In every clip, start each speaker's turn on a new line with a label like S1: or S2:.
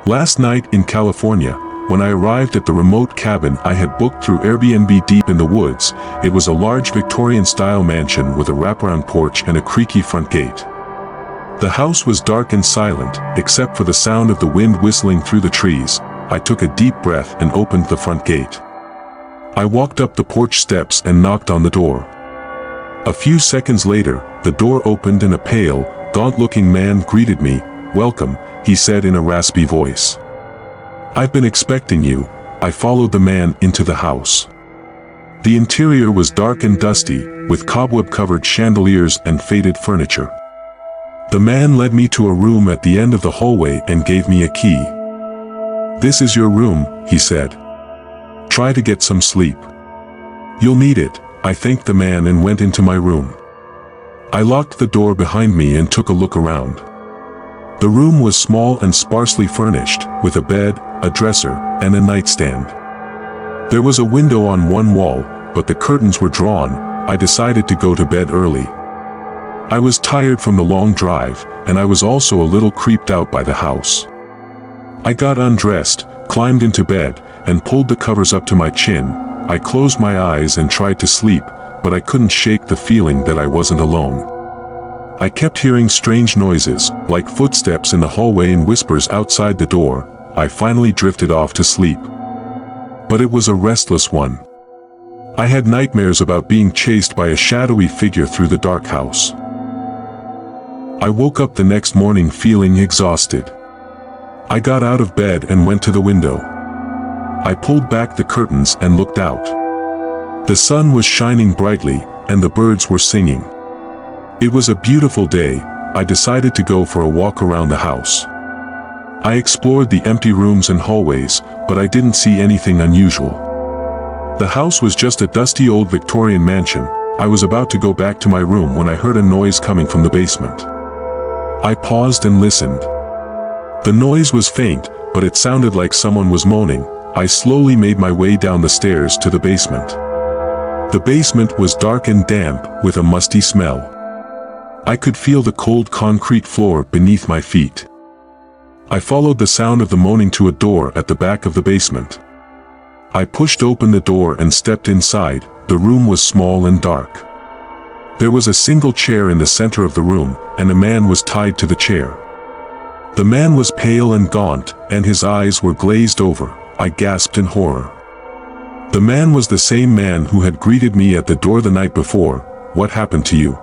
S1: Last night in California, when I arrived at the remote cabin I had booked through Airbnb deep in the woods, it was a large Victorian-style mansion with a wraparound porch and a creaky front gate. The house was dark and silent, except for the sound of the wind whistling through the trees. I took a deep breath and opened the front gate. I walked up the porch steps and knocked on the door. A few seconds later, the door opened and a pale, gaunt-looking man greeted me. "Welcome," he said in a raspy voice. "I've been expecting you." I followed the man into the house. The interior was dark and dusty, with cobweb-covered chandeliers and faded furniture. The man led me to a room at the end of the hallway and gave me a key. "This is your room," he said. "Try to get some sleep. You'll need it." I thanked the man and went into my room. I locked the door behind me and took a look around. The room was small and sparsely furnished, with a bed, a dresser, and a nightstand. There was a window on one wall, but the curtains were drawn. I decided to go to bed early. I was tired from the long drive, and I was also a little creeped out by the house. I got undressed, climbed into bed, and pulled the covers up to my chin. I closed my eyes and tried to sleep, but I couldn't shake the feeling that I wasn't alone. I kept hearing strange noises, like footsteps in the hallway and whispers outside the door. I finally drifted off to sleep. But it was a restless one. I had nightmares about being chased by a shadowy figure through the dark house. I woke up the next morning feeling exhausted. I got out of bed and went to the window. I pulled back the curtains and looked out. The sun was shining brightly, and the birds were singing. It was a beautiful day. I decided to go for a walk around the house. I explored the empty rooms and hallways, but I didn't see anything unusual. The house was just a dusty old Victorian mansion. I was about to go back to my room when I heard a noise coming from the basement. I paused and listened. The noise was faint, but it sounded like someone was moaning. I slowly made my way down the stairs to the basement. The basement was dark and damp, with a musty smell. I could feel the cold concrete floor beneath my feet. I followed the sound of the moaning to a door at the back of the basement. I pushed open the door and stepped inside. The room was small and dark. There was a single chair in the center of the room, and a man was tied to the chair. The man was pale and gaunt, and his eyes were glazed over. I gasped in horror. The man was the same man who had greeted me at the door the night before. "What happened to you?"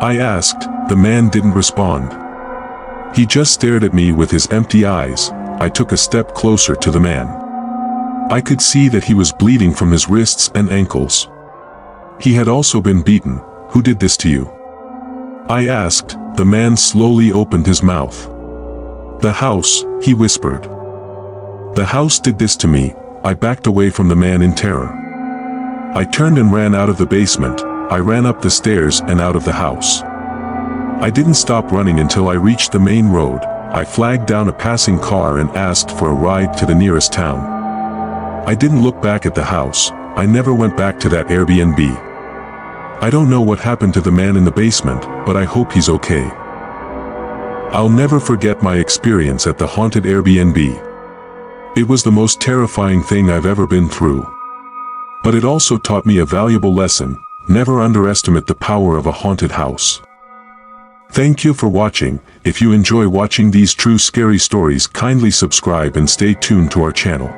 S1: I asked. The man didn't respond. He just stared at me with his empty eyes. I took a step closer to the man. I could see that he was bleeding from his wrists and ankles. He had also been beaten. "Who did this to you?" I asked. The man slowly opened his mouth. "The house," he whispered. "The house did this to me." I backed away from the man in terror. I turned and ran out of the basement. I ran up the stairs and out of the house. I didn't stop running until I reached the main road. I flagged down a passing car and asked for a ride to the nearest town. I didn't look back at the house. I never went back to that Airbnb. I don't know what happened to the man in the basement, but I hope he's okay. I'll never forget my experience at the haunted Airbnb. It was the most terrifying thing I've ever been through. But it also taught me a valuable lesson: never underestimate the power of a haunted house. Thank you for watching. If you enjoy watching these true scary stories, kindly subscribe and stay tuned to our channel.